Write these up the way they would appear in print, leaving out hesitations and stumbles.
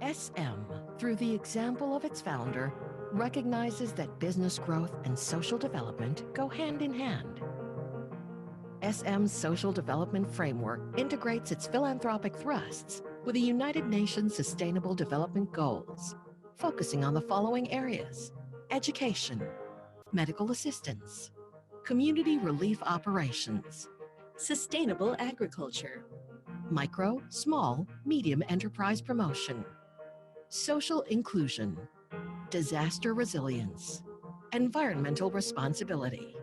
SM, through the example of its founder, recognizes that business growth and social development go hand in hand. SM's social development framework integrates its philanthropic thrusts with the United Nations Sustainable Development Goals, focusing on the following areas: education, medical assistance, community relief operations, sustainable agriculture, micro, small, medium enterprise promotion, social inclusion, disaster resilience, environmental responsibility.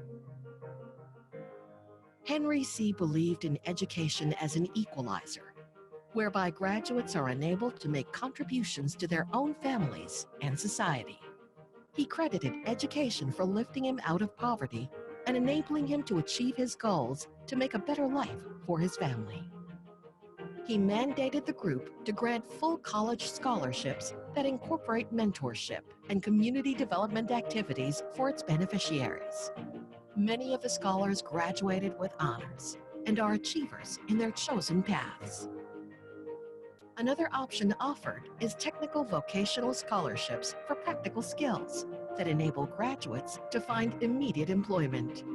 Henry C. believed in education as an equalizer, whereby graduates are enabled to make contributions to their own families and society. He credited education for lifting him out of poverty and enabling him to achieve his goals to make a better life for his family. He mandated the group to grant full college scholarships that incorporate mentorship and community development activities for its beneficiaries. Many of the scholars graduated with honors and are achievers in their chosen paths. Another option offered is technical vocational scholarships for practical skills that enable graduates to find immediate employment.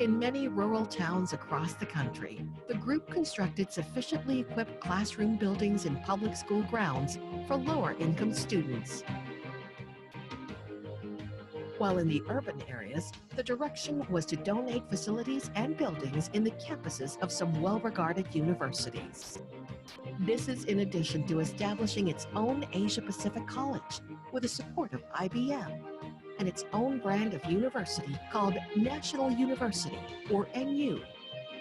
In many rural towns across the country, the group constructed sufficiently equipped classroom buildings and public school grounds for lower-income students. While in the urban areas, the direction was to donate facilities and buildings in the campuses of some well-regarded universities. This is in addition to establishing its own Asia-Pacific college with the support of IBM and its own brand of university called National University, or NU,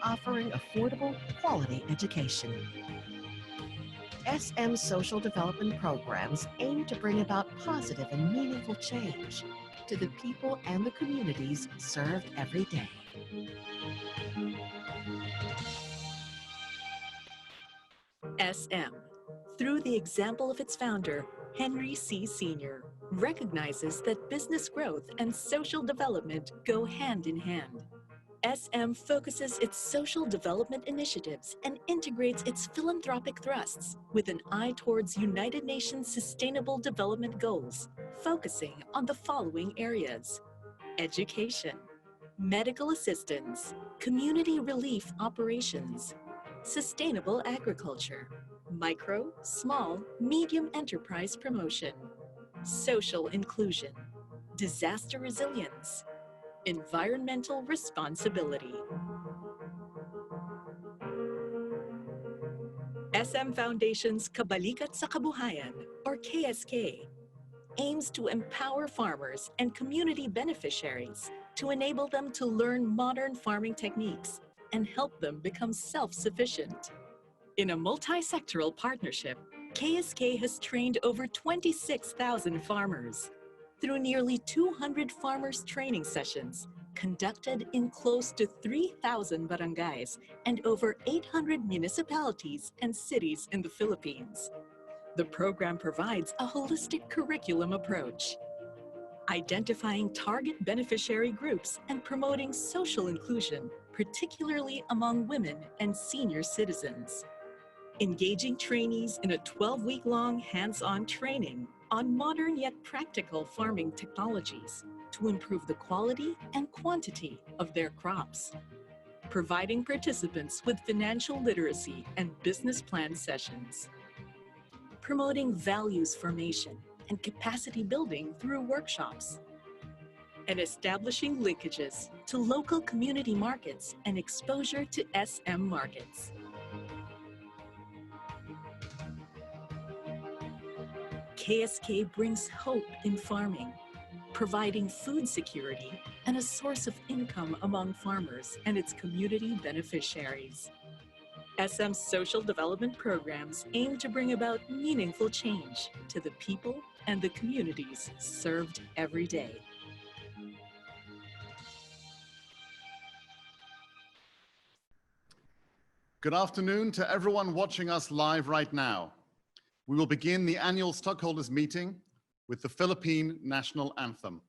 offering affordable, quality education. SM social development programs aim to bring about positive and meaningful change to the people and the communities served every day. SM, through the example of its founder, Henry C. Sr., recognizes that business growth and social development go hand in hand. SM focuses its social development initiatives and integrates its philanthropic thrusts with an eye towards United Nations Sustainable Development Goals, focusing on the following areas: education, medical assistance, community relief operations, sustainable agriculture, micro, small, medium enterprise promotion, social inclusion, disaster resilience, environmental responsibility. SM Foundation's Kabalikat sa Kabuhayan, or KSK, aims to empower farmers and community beneficiaries to enable them to learn modern farming techniques and help them become self-sufficient. In a multi-sectoral partnership, KSK has trained over 26,000 farmers through nearly 200 farmers' training sessions conducted in close to 3,000 barangays and over 800 municipalities and cities in the Philippines. The program provides a holistic curriculum approach, identifying target beneficiary groups and promoting social inclusion, particularly among women and senior citizens. Engaging trainees in a 12-week-long hands-on training on modern yet practical farming technologies to improve the quality and quantity of their crops. Providing participants with financial literacy and business plan sessions. Promoting values formation and capacity building through workshops. And establishing linkages to local community markets and exposure to SM markets. KSK brings hope in farming, providing food security and a source of income among farmers and its community beneficiaries. SM's social development programs aim to bring about meaningful change to the people and the communities served every day. Good afternoon to everyone watching us live right now. We will begin the annual stockholders meeting with the Philippine National Anthem.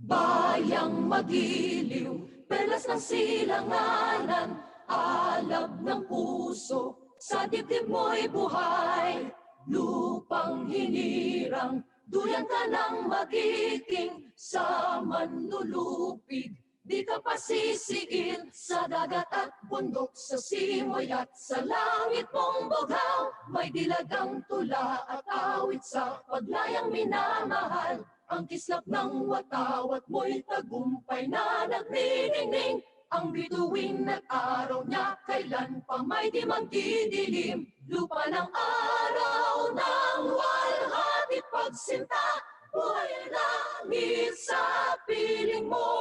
Bayang magiliw, perlas ng silanganan, alab ng puso, sa dibdib mo'y buhay. Lupang hinirang, duyan ka ng magiting sa manlulupig. Di ka pasisiil sa dagat at bundok, sa simoy at sa langit mong bughaw. May dilagang tula at awit sa paglayang minamahal. Ang kislap ng watawat mo'y tagumpay na nagniningning. Ang bituin at araw niya kailan pa may di magdidilim. Lupa ng araw ng walhati pagsinta, buhay langit sa piling mo.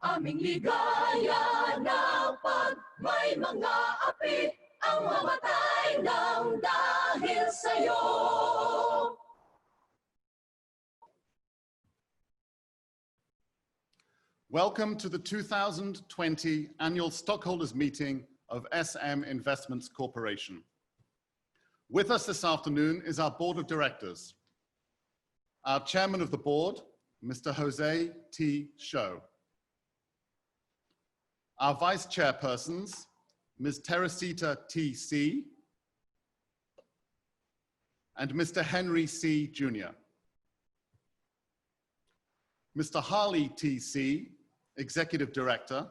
Aming ligaya na pag may mga api ang mamatay ng dahil sa'yo. Welcome to the 2020 Annual Stockholders Meeting of SM Investments Corporation. With us this afternoon is our Board of Directors. Our Chairman of the Board, Mr. Jose T. Show. Our Vice Chairpersons, Ms. Teresita T. C. and Mr. Henry C. Jr. Mr. Harley T. C., Executive Director.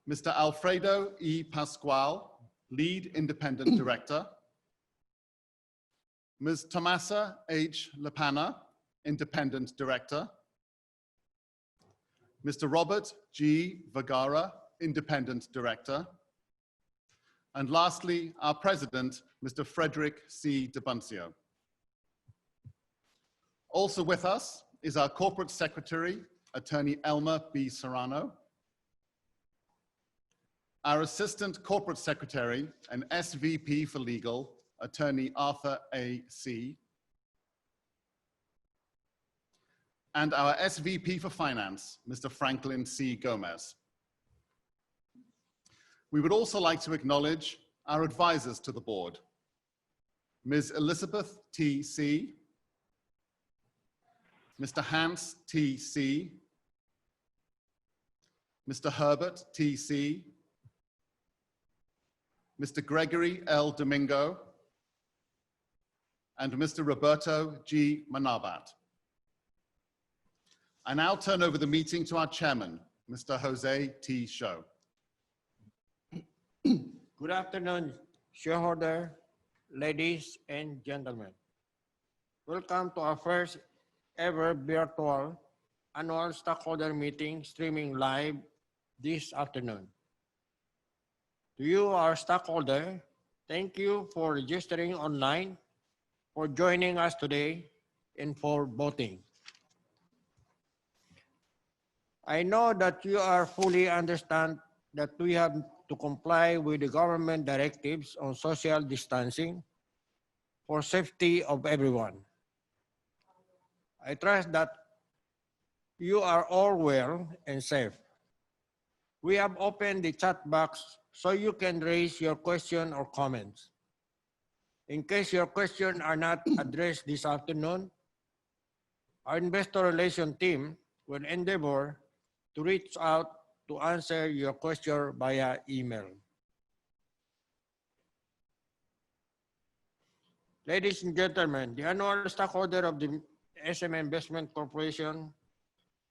Mr. Alfredo E. Pascual, Lead Independent Director. Ms. Tomasa H. Lapana, Independent Director. Mr. Robert G. Vergara, Independent Director. And lastly, our President, Mr. Frederick C. DeBuncio. Also with us is our Corporate Secretary, Attorney Elmer B. Serrano. Our Assistant Corporate Secretary and SVP for Legal, Attorney Arthur A. C. And our SVP for Finance, Mr. Franklin C. Gomez. We would also like to acknowledge our advisors to the board, Ms. Elizabeth T. C., Mr. Hans T. C., Mr. Herbert T. C., Mr. Gregory L. Domingo, and Mr. Roberto G. Manabat. I now turn over the meeting to our chairman, Mr. Jose T. Show. Good afternoon, shareholder, ladies and gentlemen. Welcome to our first ever virtual annual stockholder meeting streaming live this afternoon. To you, our stockholder, thank you for registering online, for joining us today, and for voting. I know that you are fully understand that we have to comply with the government directives on social distancing for safety of everyone. I trust that you are all well and safe. We have opened the chat box so you can raise your question or comments. In case your questions are not addressed this afternoon, our investor relations team will endeavor to reach out to answer your question via email. Ladies and gentlemen, the annual stockholder of the SM Investment Corporation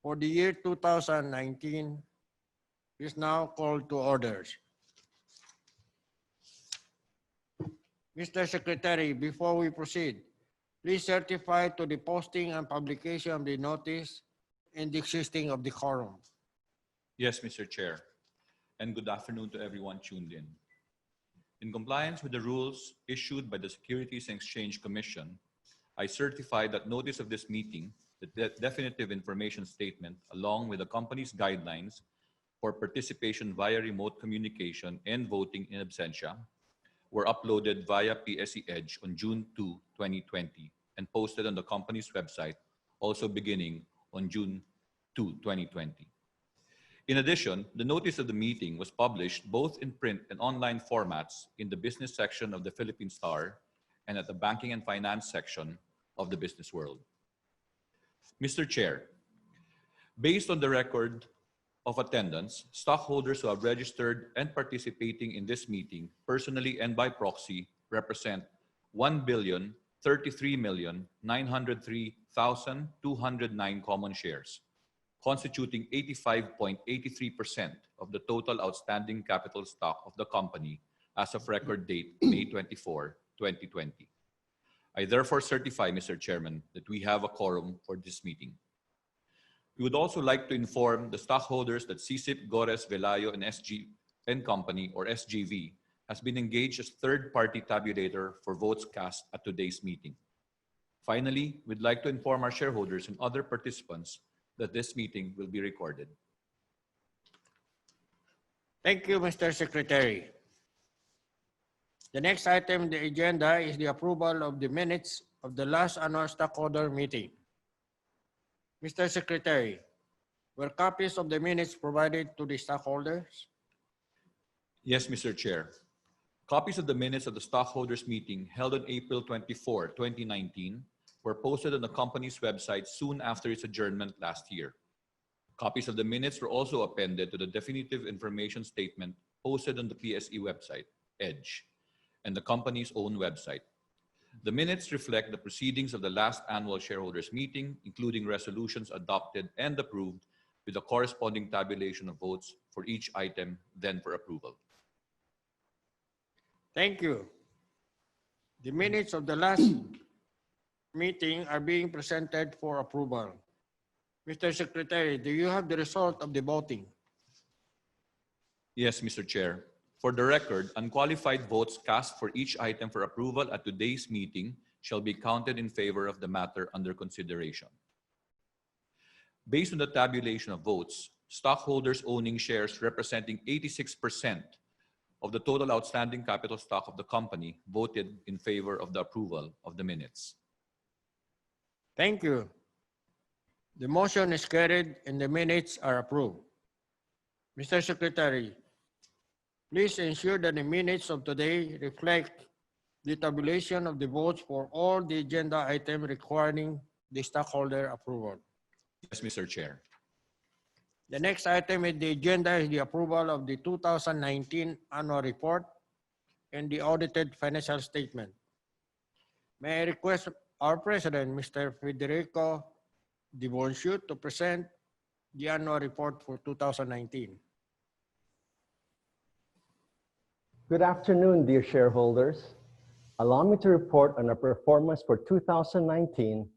for the year 2019 is now called to order. Mr. Secretary, before we proceed, please certify to the posting and publication of the notice and the existing of the quorum. Yes, Mr. Chair, and good afternoon to everyone tuned in. In compliance with the rules issued by the Securities and Exchange Commission, I certify that notice of this meeting, the definitive information statement, along with the company's guidelines for participation via remote communication and voting in absentia, were uploaded via PSE Edge on June 2, 2020, and posted on the company's website, also beginning on June 2, 2020. In addition, the notice of the meeting was published both in print and online formats in the business section of the Philippine Star and at the banking and finance section of the Business World. Mr. Chair, based on the record of attendance, stockholders who have registered and participating in this meeting personally and by proxy represent 1,033,903,209 common shares, constituting 85.83% of the total outstanding capital stock of the company as of record date May 24, 2020. I therefore certify, Mr. Chairman, that we have a quorum for this meeting. We would also like to inform the stockholders that CSIP Gores Velayo and SG and Company, or SGV, has been engaged as third-party tabulator for votes cast at today's meeting. Finally, we'd like to inform our shareholders and other participants that this meeting will be recorded. Thank you, Mr. Secretary. The next item on the agenda is the approval of the minutes of the last annual stockholder meeting. Mr. Secretary, were copies of the minutes provided to the stockholders? Yes, Mr. Chair. Copies of the minutes of the stockholders meeting held on April 24, 2019 were posted on the company's website soon after its adjournment last year. Copies of the minutes were also appended to the definitive information statement posted on the PSE website, EDGE, and the company's own website. The minutes reflect the proceedings of the last annual shareholders meeting, including resolutions adopted and approved with a corresponding tabulation of votes for each item then for approval. Thank you. The minutes of the last meeting are being presented for approval. Mr. Secretary, do you have the result of the voting? Yes, Mr. Chair. For the record, unqualified votes cast for each item for approval at today's meeting shall be counted in favor of the matter under consideration. Based on the tabulation of votes, stockholders owning shares representing 86% of the total outstanding capital stock of the company voted in favor of the approval of the minutes. Thank you. The motion is carried and the minutes are approved. Mr. Secretary, please ensure that the minutes of today reflect the tabulation of the votes for all the agenda items requiring the stockholder approval. Yes, Mr. Chair. The next item in the agenda is the approval of the 2019 annual report and the audited financial statement. May I request our President, Mr. Federico Divonsio, to present the annual report for 2019. Good afternoon, dear shareholders. Allow me to report on our performance for 2019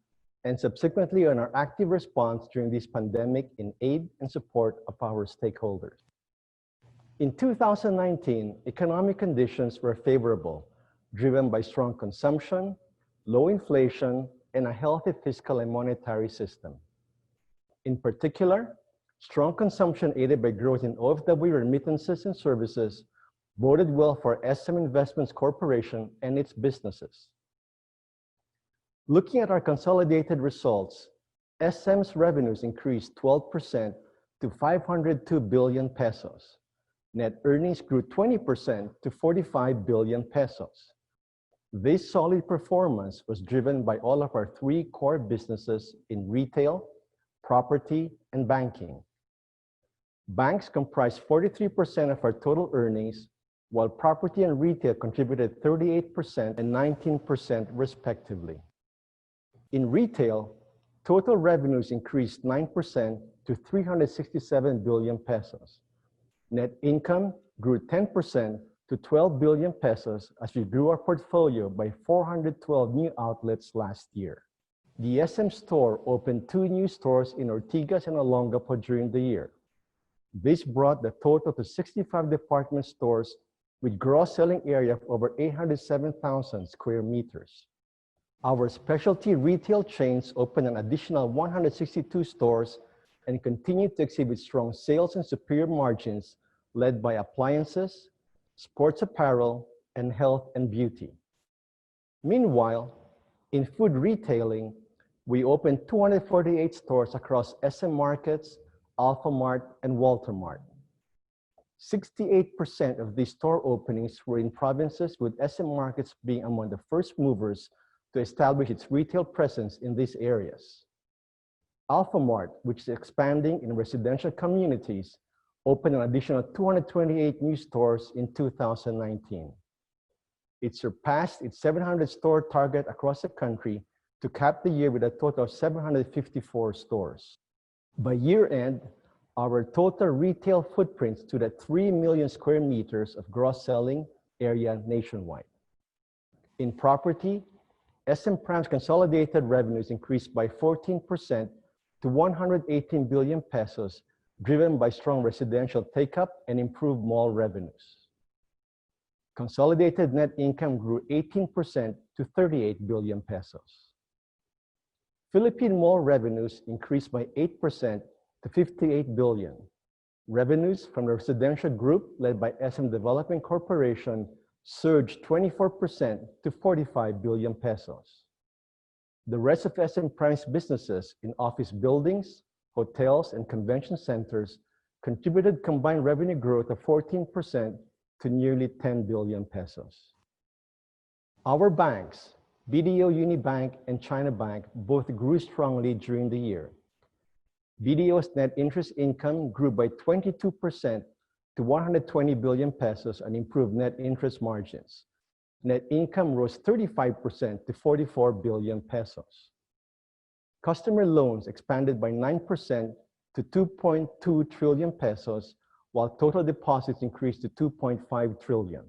and subsequently on our active response during this pandemic in aid and support of our stakeholders. In 2019, economic conditions were favorable, driven by strong consumption, low inflation, and a healthy fiscal and monetary system. In particular, strong consumption aided by growth in OFW remittances and services boded well for SM Investments Corporation and its businesses. Looking at our consolidated results, SM's revenues increased 12% to 502 billion pesos. Net earnings grew 20% to 45 billion pesos. This solid performance was driven by all of our three core businesses in retail, property, and banking. Banks comprised 43% of our total earnings, while property and retail contributed 38% and 19% respectively. In retail, total revenues increased 9% to 367 billion pesos. Net income grew 10% to 12 billion pesos as we grew our portfolio by 412 new outlets last year. The SM Store opened 2 new stores in Ortigas and Olongapo during the year. This brought the total to 65 department stores with gross selling area of over 807,000 square meters. Our specialty retail chains opened an additional 162 stores and continued to exhibit strong sales and superior margins led by appliances, sports apparel, and health and beauty. Meanwhile, in food retailing, we opened 248 stores across SM Markets, Alphamart, and Walter Mart. 68% of these store openings were in provinces, with SM Markets being among the first movers to establish its retail presence in these areas. Alphamart, which is expanding in residential communities, opened an additional 228 new stores in 2019. It surpassed its 700-store target across the country to cap the year with a total of 754 stores. By year-end, our total retail footprint stood at 3 million square meters of gross selling area nationwide. In property, SM Prime's consolidated revenues increased by 14% to 118 billion pesos, driven by strong residential take-up and improved mall revenues. Consolidated net income grew 18% to 38 billion pesos. Philippine mall revenues increased by 8% to 58 billion. Revenues from the residential group led by SM Development Corporation surged 24% to 45 billion pesos. The rest of SM Prime's businesses in office buildings, hotels, and convention centers contributed combined revenue growth of 14% to nearly 10 billion pesos. Our banks, BDO Unibank and China Bank, both grew strongly during the year. BDO's net interest income grew by 22% to 120 billion pesos and improved net interest margins. Net income rose 35% to 44 billion pesos. Customer loans expanded by 9% to 2.2 trillion pesos, while total deposits increased to 2.5 trillion.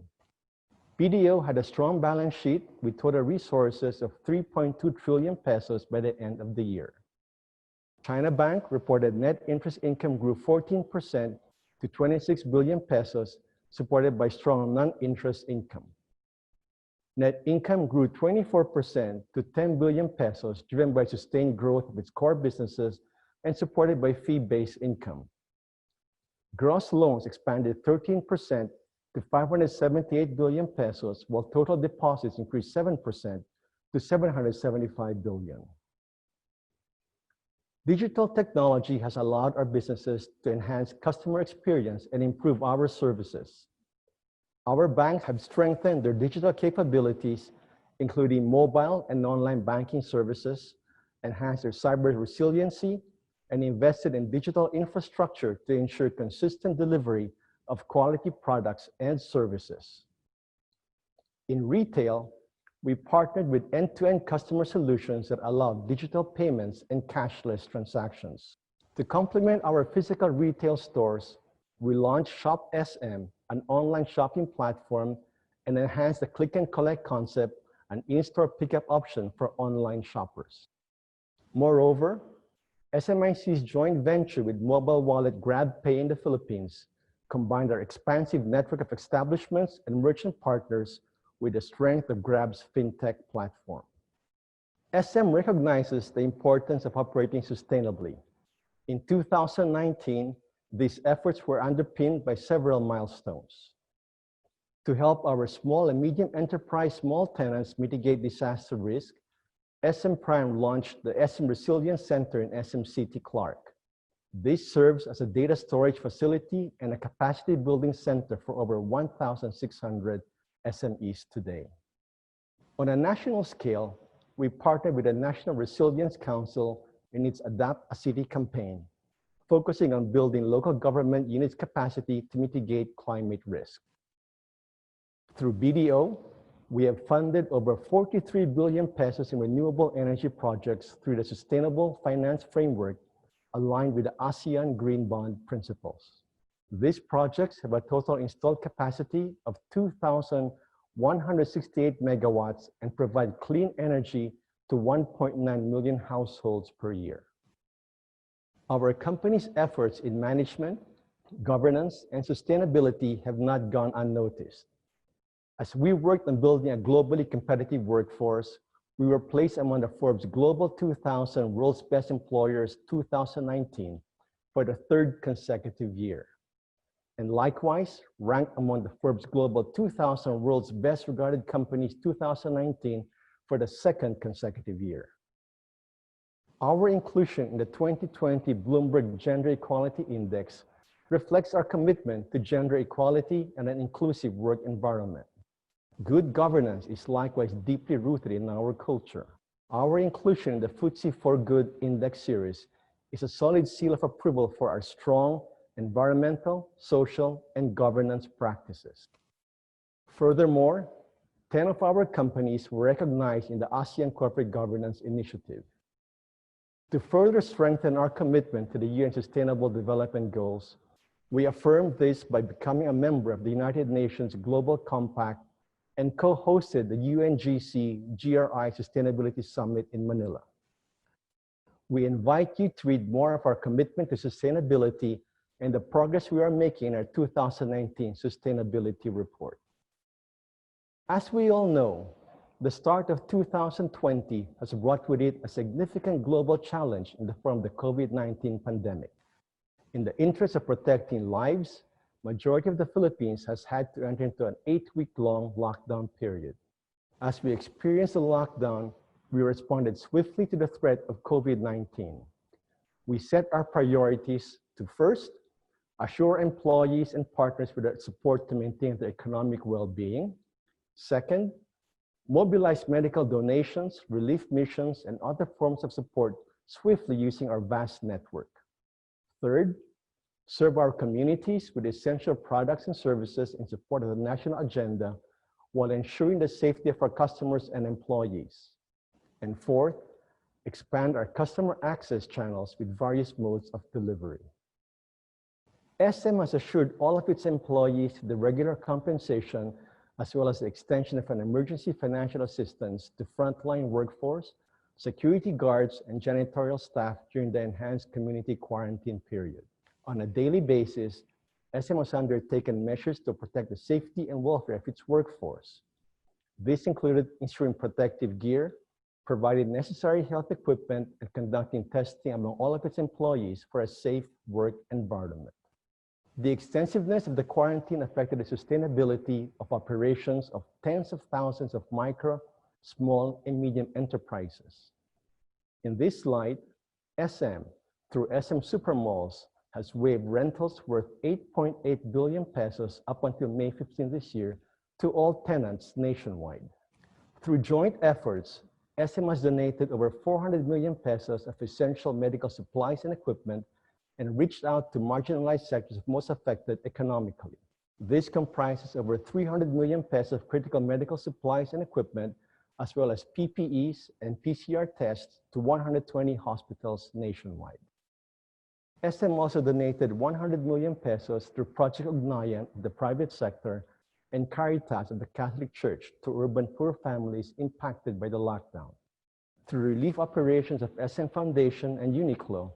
BDO had a strong balance sheet with total resources of 3.2 trillion pesos by the end of the year. China Bank reported net interest income grew 14% to 26 billion pesos, supported by strong non-interest income. Net income grew 24% to 10 billion pesos, driven by sustained growth of its core businesses and supported by fee-based income. Gross loans expanded 13% to 578 billion pesos, while total deposits increased 7% to 775 billion. Digital technology has allowed our businesses to enhance customer experience and improve our services. Our banks have strengthened their digital capabilities, including mobile and online banking services, enhanced their cyber resiliency, and invested in digital infrastructure to ensure consistent delivery of quality products and services. In retail, we partnered with end-to-end customer solutions that allow digital payments and cashless transactions. To complement our physical retail stores, we launched Shop SM, an online shopping platform, and enhanced the click and collect concept, an in-store pickup option for online shoppers. Moreover, SMIC's joint venture with mobile wallet GrabPay in the Philippines combined our expansive network of establishments and merchant partners with the strength of Grab's fintech platform. SM recognizes the importance of operating sustainably. In 2019, these efforts were underpinned by several milestones. To help our small and medium enterprise small tenants mitigate disaster risk, SM Prime launched the SM Resilience Center in SM City, Clark. This serves as a data storage facility and a capacity building center for over 1,600 SMEs today. On a national scale, we partnered with the National Resilience Council in its Adapt a City campaign, focusing on building local government units' capacity to mitigate climate risk. Through BDO, we have funded over 43 billion pesos in renewable energy projects through the Sustainable Finance Framework aligned with the ASEAN Green Bond Principles. These projects have a total installed capacity of 2,168 megawatts and provide clean energy to 1.9 million households per year. Our company's efforts in management, governance, and sustainability have not gone unnoticed. As we worked on building a globally competitive workforce, we were placed among the Forbes Global 2000 World's Best Employers 2019 for the third consecutive year, and likewise ranked among the Forbes Global 2000 World's Best Regarded Companies 2019 for the second consecutive year. Our inclusion in the 2020 Bloomberg Gender Equality Index reflects our commitment to gender equality and an inclusive work environment. Good governance is likewise deeply rooted in our culture. Our inclusion in the FTSE4Good Index series is a solid seal of approval for our strong environmental, social, and governance practices. Furthermore, 10 of our companies were recognized in the ASEAN Corporate Governance Initiative. To further strengthen our commitment to the UN Sustainable Development Goals, we affirmed this by becoming a member of the United Nations Global Compact and co-hosted the UNGC GRI Sustainability Summit in Manila. We invite you to read more of our commitment to sustainability and the progress we are making in our 2019 Sustainability Report. As we all know, the start of 2020 has brought with it a significant global challenge in the form of the COVID-19 pandemic. In the interest of protecting lives, majority of the Philippines has had to enter into an 8-week-long lockdown period. As we experienced the lockdown, we responded swiftly to the threat of COVID-19. We set our priorities to first, assure employees and partners with the support to maintain their economic well-being. Second, mobilize medical donations, relief missions, and other forms of support swiftly using our vast network. Third, serve our communities with essential products and services in support of the national agenda while ensuring the safety of our customers and employees. And fourth, expand our customer access channels with various modes of delivery. SM has assured all of its employees the regular compensation as well as the extension of an emergency financial assistance to frontline workforce, security guards, and janitorial staff during the enhanced community quarantine period. On a daily basis, SM has undertaken measures to protect the safety and welfare of its workforce. This included ensuring protective gear, providing necessary health equipment, and conducting testing among all of its employees for a safe work environment. The extensiveness of the quarantine affected the sustainability of operations of tens of thousands of micro, small, and medium enterprises. In this slide, SM, through SM Supermalls, has waived rentals worth 8.8 billion pesos up until May 15 this year to all tenants nationwide. Through joint efforts, SM has donated over 400 million pesos of essential medical supplies and equipment and reached out to marginalized sectors most affected economically. This comprises over 300 million pesos of critical medical supplies and equipment, as well as PPEs and PCR tests to 120 hospitals nationwide. SM also donated 100 million pesos through Project Ugnayan of the private sector and Caritas of the Catholic Church to urban poor families impacted by the lockdown. Through relief operations of SM Foundation and Uniqlo,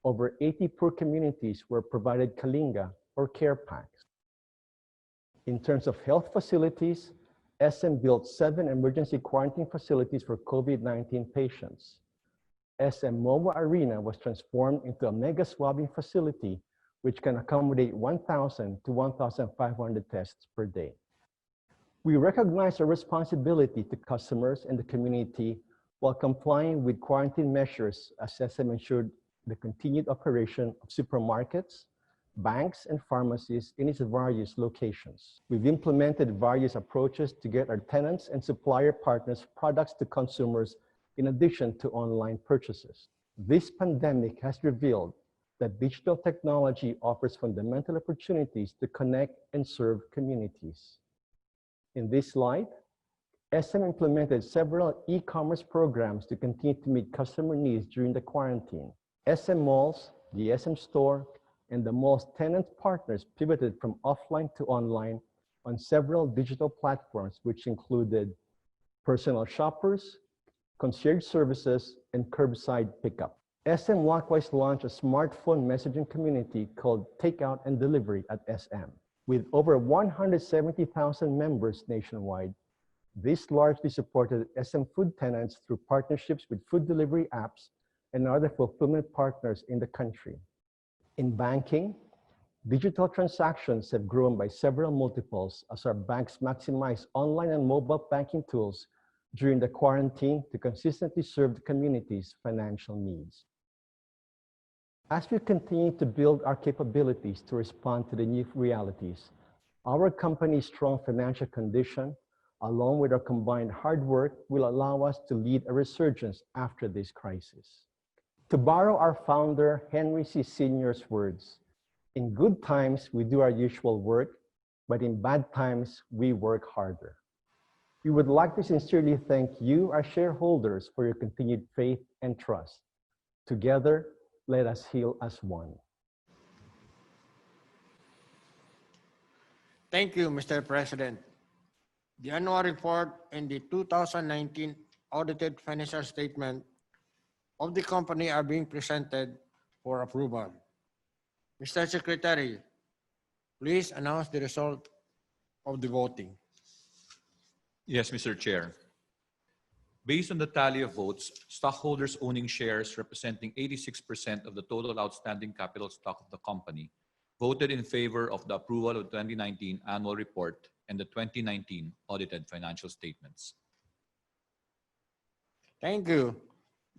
over 80 poor communities were provided kalinga or care packs. In terms of health facilities, SM built 7 emergency quarantine facilities for COVID-19 patients. SM MOA Arena was transformed into a mega swabbing facility which can accommodate 1,000 to 1,500 tests per day. We recognize our responsibility to customers and the community while complying with quarantine measures as SM ensured the continued operation of supermarkets, banks, and pharmacies in its various locations. We've implemented various approaches to get our tenants and supplier partners products to consumers in addition to online purchases. This pandemic has revealed that digital technology offers fundamental opportunities to connect and serve communities. In this slide, SM implemented several e-commerce programs to continue to meet customer needs during the quarantine. SM Malls, the SM Store, and the mall's tenant partners pivoted from offline to online on several digital platforms, which included personal shoppers, concierge services, and curbside pickup. SM likewise launched a smartphone messaging community called Takeout and Delivery at SM. With over 170,000 members nationwide, this largely supported SM food tenants through partnerships with food delivery apps and other fulfillment partners in the country. In banking, digital transactions have grown by several multiples as our banks maximize online and mobile banking tools during the quarantine to consistently serve the community's financial needs. As we continue to build our capabilities to respond to the new realities, our company's strong financial condition, along with our combined hard work, will allow us to lead a resurgence after this crisis. To borrow our founder, Henry C. Sr.'s words, in good times, we do our usual work, but in bad times, we work harder. We would like to sincerely thank you, our shareholders, for your continued faith and trust. Together, let us heal as one. Thank you, Mr. President. The annual report and the 2019 audited financial statement of the company are being presented for approval. Mr. Secretary, please announce the result of the voting. Yes, Mr. Chair. Based on the tally of votes, stockholders owning shares representing 86% of the total outstanding capital stock of the company voted in favor of the approval of the 2019 annual report and the 2019 audited financial statements. Thank you.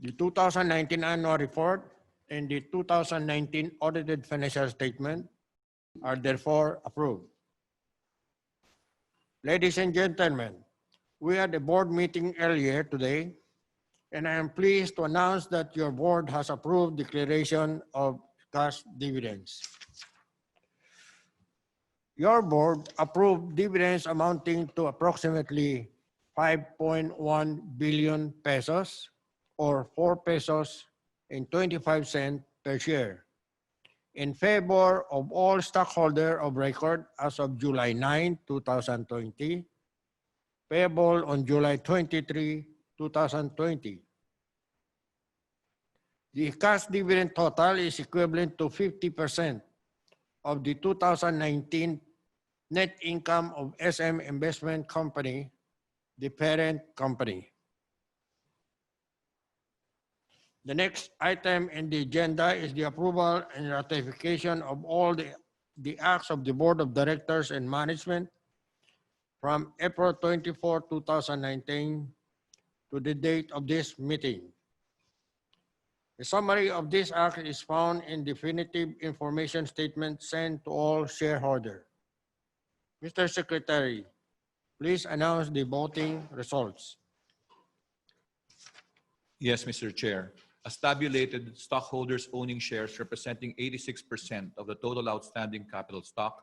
The 2019 annual report and the 2019 audited financial statement are therefore approved. Ladies and gentlemen, we had a board meeting earlier today, and I am pleased to announce that your board has approved declaration of cash dividends. Your board approved dividends amounting to approximately 5.1 billion pesos or 4 pesos and 25 cents per share in favor of all stockholders of record as of July 9, 2020, payable on July 23, 2020. The cash dividend total is equivalent to 50% of the 2019 net income of SM Investment Company, the parent company. The next item in the agenda is the approval and ratification of all the acts of the Board of Directors and Management from April 24, 2019 to the date of this meeting. A summary of this act is found in definitive information statement sent to all shareholders. Mr. Secretary, please announce the voting results. Yes, Mr. Chair. As tabulated, stockholders owning shares representing 86% of the total outstanding capital stock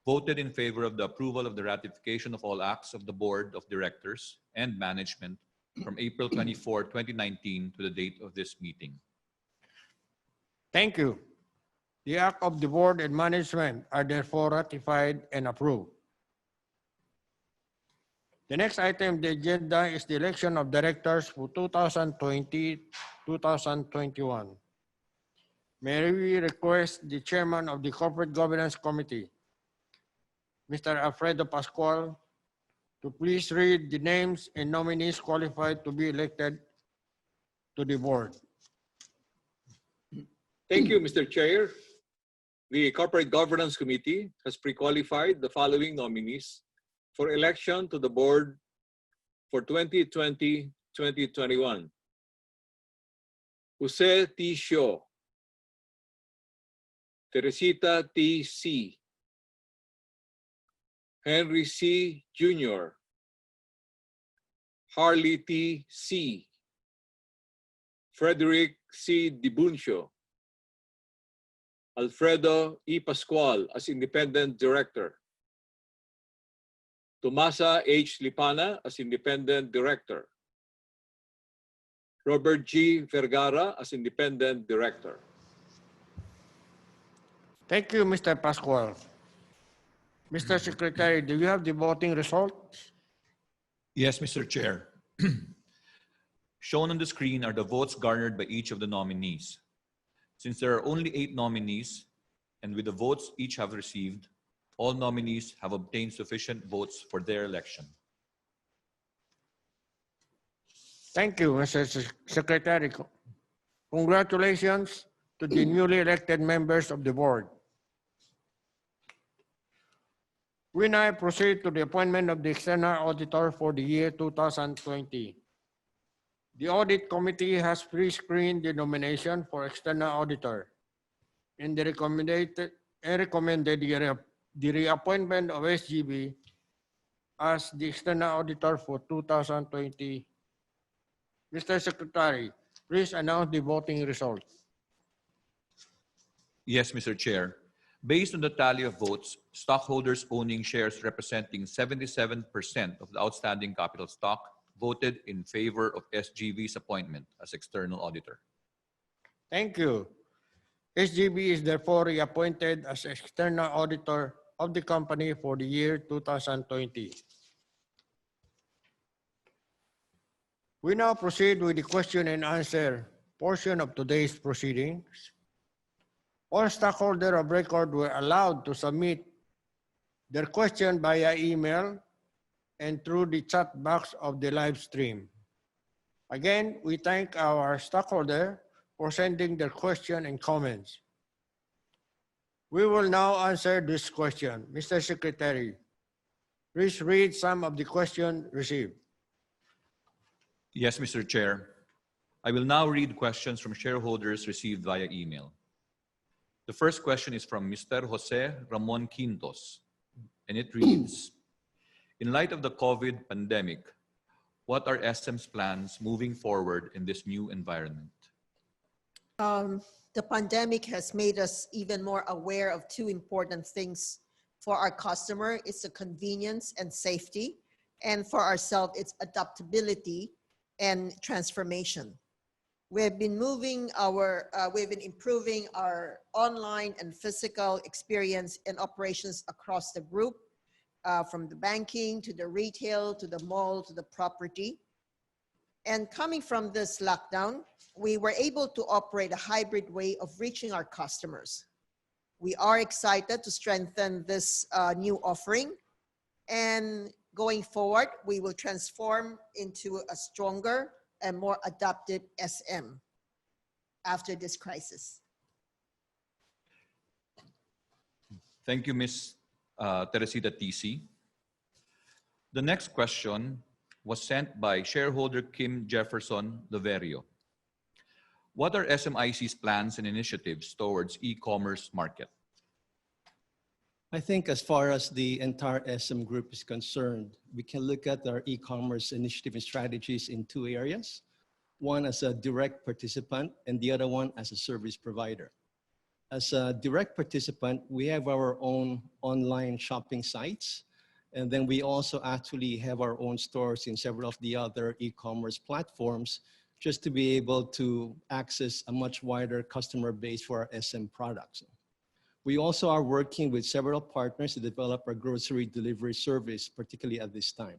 voted in favor of the approval of the ratification of all acts of the Board of Directors and Management from April 24, 2019 to the date of this meeting. Thank you. The act of the Board and Management are therefore ratified and approved. The next item on the agenda is the election of directors for 2020-2021. May we request the chairman of the Corporate Governance Committee, Mr. Alfredo Pascual, to please read the names and nominees qualified to be elected to the board. Thank you, Mr. Chair. The Corporate Governance Committee has pre-qualified the following nominees for election to the board for 2020-2021. Jose T. Sio, Teresita T. C., Henry C. Jr., Harley T. C., Frederick C. Dibuncio, Alfredo E. Pascual as Independent Director, Tomasa H. Lipana as Independent Director, Robert G. Vergara as Independent Director. Thank you, Mr. Pascual. Mr. Secretary, do you have the voting results? Yes, Mr. Chair. Shown on the screen are the votes garnered by each of the nominees. Since there are only 8 nominees, and with the votes each have received, all nominees have obtained sufficient votes for their election. Thank you, Mr. Secretary. Congratulations to the newly elected members of the board. We now proceed to the appointment of the external auditor for the year 2020. The audit committee has pre-screened the nomination for external auditor and recommended the reappointment of SGB as the external auditor for 2020. Mr. Secretary, Please announce the voting results. Yes, Mr. Chair. Based on the tally of votes, stockholders owning shares representing 77% of the outstanding capital stock voted in favor of SGV's appointment as external auditor. Thank you. SGB is therefore reappointed as external auditor of the company for the year 2020. We now proceed with the question and answer portion of today's proceedings. All stockholders of record were allowed to submit their question via email and through the chat box of the live stream. Again, we thank our stockholders for sending their question and comments. We will now answer this question. Mr. Secretary, please read some of the questions received. Yes, Mr. Chair. I will now read questions from shareholders received via email. The first question is from Mr. Jose Ramon Quintos, and it reads, in light of the COVID pandemic, what are SM's plans moving forward in this new environment? The pandemic has made us even more aware of two important things. For our customer, it's the convenience and safety, and for ourselves, it's adaptability and transformation. We've been improving our online and physical experience and operations across the group, from the banking to the retail, to the mall, to the property. And coming from this lockdown, we were able to operate a hybrid way of reaching our customers. We are excited to strengthen this new offering, and going forward, we will transform into a stronger and more adaptive SM after this crisis. Thank you, Ms. Teresita TC. The next question was sent by shareholder Kim Jefferson Loverio. What are SMIC's plans and initiatives towards e-commerce market? I think as far as the entire SM group is concerned, we can look at our e-commerce initiative and strategies in two areas. One as a direct participant and the other one as a service provider. As a direct participant, we have our own online shopping sites. And then we also actually have our own stores in several of the other e-commerce platforms just to be able to access a much wider customer base for our SM products. We also are working with several partners to develop our grocery delivery service, particularly at this time.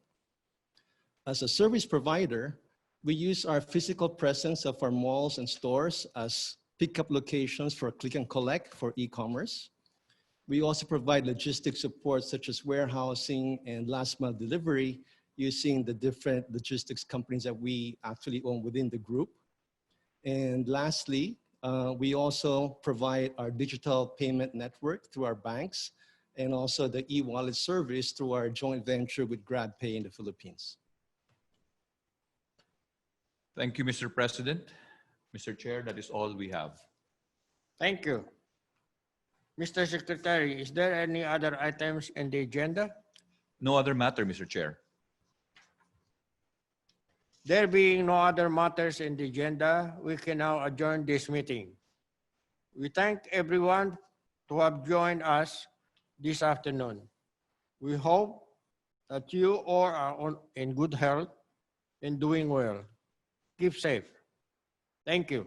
As a service provider, we use our physical presence of our malls and stores as pickup locations for click and collect for e-commerce. We also provide logistics support such as warehousing and last mile delivery using the different logistics companies that we actually own within the group. And lastly, we also provide our digital payment network through our banks and also the e-wallet service through our joint venture with GrabPay in the Philippines. Thank you, Mr. President. Mr. Chair, that is all we have. Thank you. Mr. Secretary, is there any other items in the agenda? No other matter, Mr. Chair. There being no other matters in the agenda, we can now adjourn this meeting. We thank everyone to have joined us this afternoon. We hope that you all are in good health and doing well. Keep safe. Thank you.